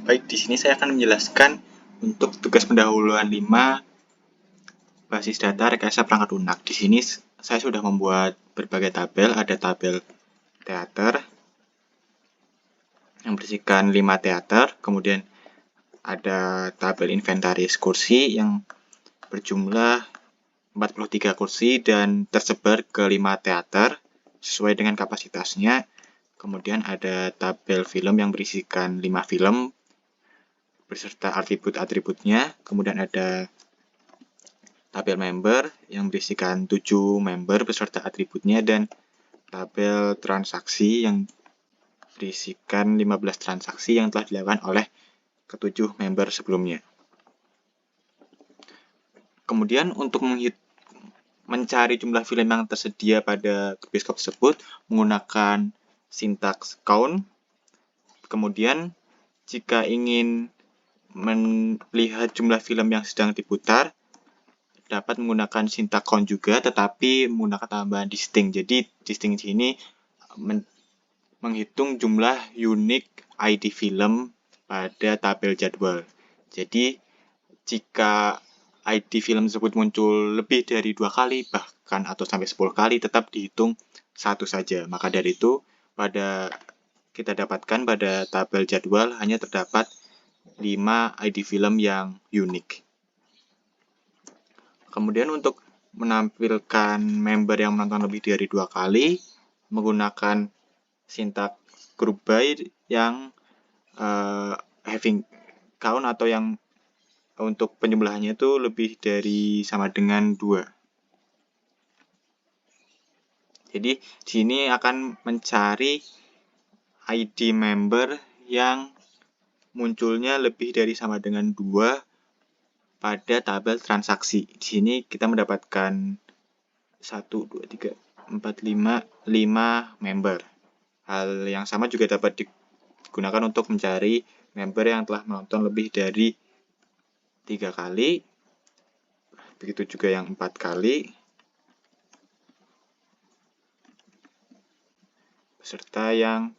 Baik, di sini saya akan menjelaskan untuk tugas pendahuluan 5 basis data rekayasa perangkat lunak. Di sini saya sudah membuat berbagai tabel, ada tabel teater yang berisikan 5 teater, kemudian ada tabel inventaris kursi yang berjumlah 43 kursi dan tersebar ke 5 teater sesuai dengan kapasitasnya. Kemudian ada tabel film yang berisikan 5 film beserta atribut-atributnya. Kemudian ada tabel member yang berisikan 7 member beserta atributnya dan tabel transaksi yang berisikan 15 transaksi yang telah dilakukan oleh ketujuh member sebelumnya. Kemudian untuk mencari jumlah film yang tersedia pada bioskop tersebut menggunakan sintaks count. Kemudian jika ingin melihat jumlah film yang sedang diputar, dapat menggunakan sintaks count juga, tetapi menggunakan tambahan distinct. Jadi distinct ini menghitung jumlah unique ID film pada tabel jadwal. Jadi jika ID film tersebut muncul lebih dari 2 kali bahkan atau sampai 10 kali, tetap dihitung satu saja. Maka dari itu kita dapatkan pada tabel jadwal hanya terdapat 5 ID film yang unik. Kemudian untuk menampilkan member yang menonton lebih dari 2 kali menggunakan sintaks group by yang having count atau yang untuk penjumlahannya itu lebih dari sama dengan 2. Jadi di sini akan mencari ID member yang munculnya lebih dari sama dengan 2 pada tabel transaksi. Di sini kita mendapatkan 1, 2, 3, 4, 5 member. Hal yang sama juga dapat digunakan untuk mencari member yang telah menonton lebih dari 3 kali. Begitu juga yang 4 kali. Beserta yang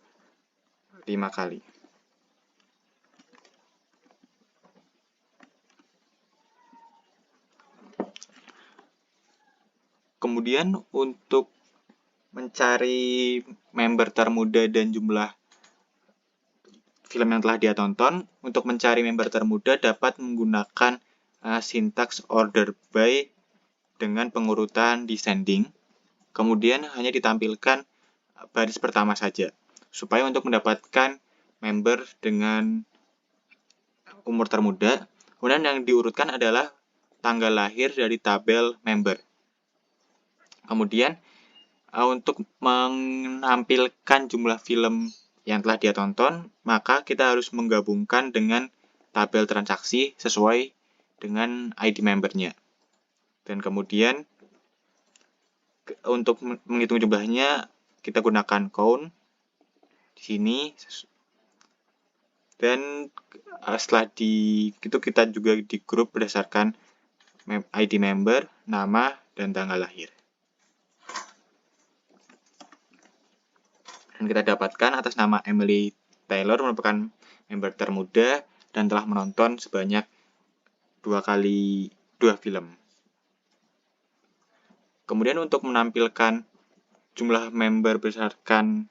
5 kali. Kemudian untuk mencari member termuda dan jumlah film yang telah dia tonton, untuk mencari member termuda dapat menggunakan sintaks order by dengan pengurutan descending. Kemudian hanya ditampilkan baris pertama saja, supaya untuk mendapatkan member dengan umur termuda. Kemudian yang diurutkan adalah tanggal lahir dari tabel member. Kemudian untuk menampilkan jumlah film yang telah dia tonton, maka kita harus menggabungkan dengan tabel transaksi sesuai dengan ID membernya. Dan kemudian untuk menghitung jumlahnya kita gunakan count di sini. Dan setelah itu kita juga di grup berdasarkan ID member, nama, dan tanggal lahir. Dan kita dapatkan atas nama Emily Taylor merupakan member termuda dan telah menonton sebanyak 2 film. Kemudian untuk menampilkan jumlah member berdasarkan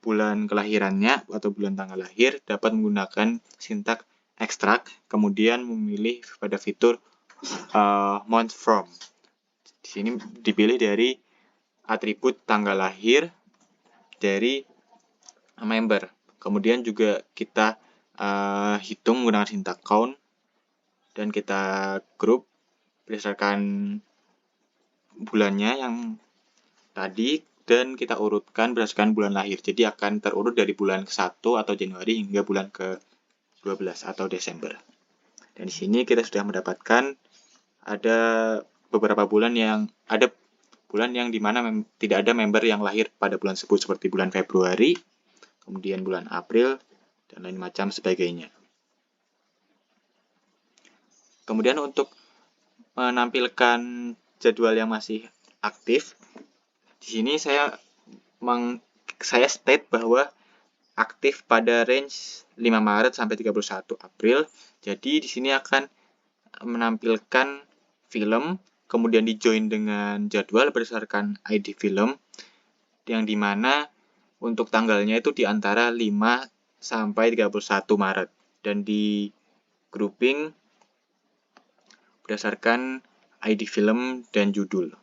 bulan kelahirannya atau bulan tanggal lahir dapat menggunakan sintaks extract, kemudian memilih pada fitur month from. Di sini dipilih dari atribut tanggal lahir dari member. Kemudian juga kita hitung menggunakan sintaks count dan kita grup berdasarkan bulannya yang tadi dan kita urutkan berdasarkan bulan lahir. Jadi akan terurut dari bulan ke-1 atau Januari hingga bulan ke-12 atau Desember. Dan di sini kita sudah mendapatkan ada beberapa bulan yang dimana tidak ada member yang lahir pada bulan tersebut, seperti bulan Februari, kemudian bulan April, dan lain macam sebagainya. Kemudian untuk menampilkan jadwal yang masih aktif, di sini saya state bahwa aktif pada range 5 Maret sampai 31 April. Jadi di sini akan menampilkan film, kemudian di-join dengan jadwal berdasarkan ID film, yang dimana untuk tanggalnya itu di antara 5 sampai 31 Maret. Dan di grouping berdasarkan ID film dan judul.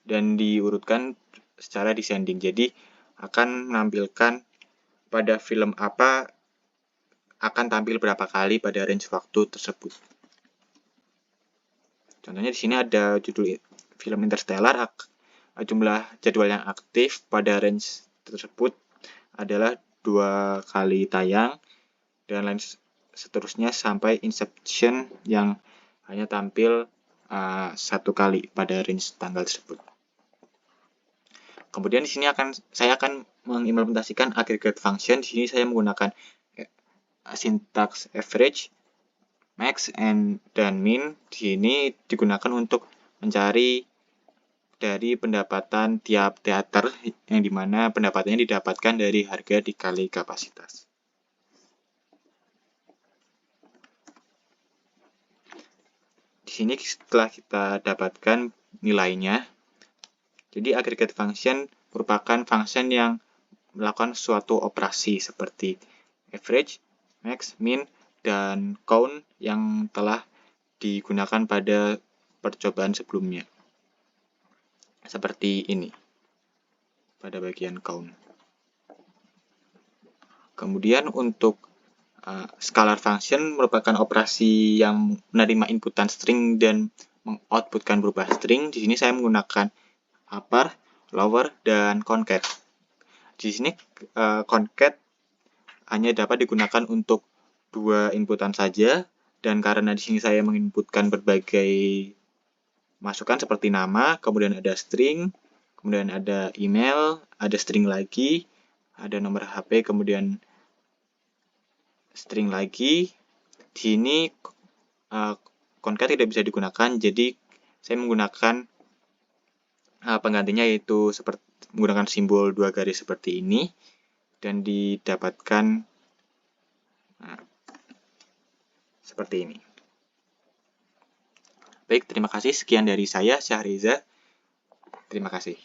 Dan diurutkan secara descending. Jadi akan menampilkan pada film apa akan tampil berapa kali pada range waktu tersebut. Contohnya di sini ada judul film Interstellar, jumlah jadwal yang aktif pada range tersebut adalah 2 kali tayang, dan lain seterusnya sampai Inception yang hanya tampil 1 kali pada range tanggal tersebut. Kemudian di sini saya akan mengimplementasikan aggregate function. Di sini saya menggunakan sintaks average, max, dan min. Di sini digunakan untuk mencari dari pendapatan tiap teater, yang dimana pendapatannya didapatkan dari harga dikali kapasitas. Di sini setelah kita dapatkan nilainya, jadi aggregate function merupakan function yang melakukan suatu operasi seperti average, max, min, dan count yang telah digunakan pada percobaan sebelumnya. Seperti ini pada bagian count. Kemudian untuk scalar function merupakan operasi yang menerima inputan string dan mengoutputkan berupa string. Di sini saya menggunakan upper, lower, dan concat. Di sini concat hanya dapat digunakan untuk 2 inputan saja, dan karena di sini saya menginputkan berbagai masukan seperti nama, kemudian ada string, kemudian ada email, ada string lagi, ada nomor HP, kemudian string lagi. Di sini concat tidak bisa digunakan, jadi saya menggunakan penggantinya, yaitu menggunakan simbol 2 garis seperti ini, dan didapatkan seperti ini. Baik, terima kasih. Sekian dari saya, Syahriza. Terima kasih.